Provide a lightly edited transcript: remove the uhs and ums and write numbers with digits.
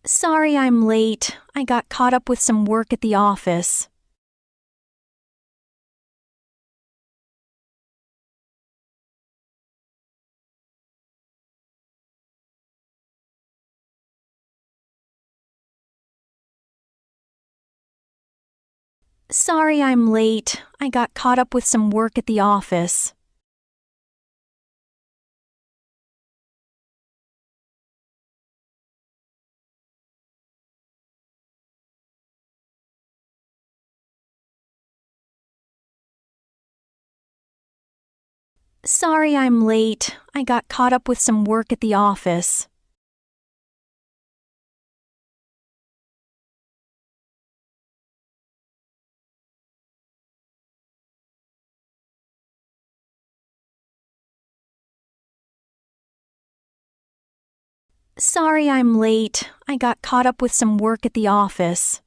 Sorry I'm late. I got caught up with some work at the office. Sorry I'm late. I got caught up with some work at the office. Sorry I'm late. I got caught up with some work at the office. Sorry I'm late. I got caught up with some work at the office.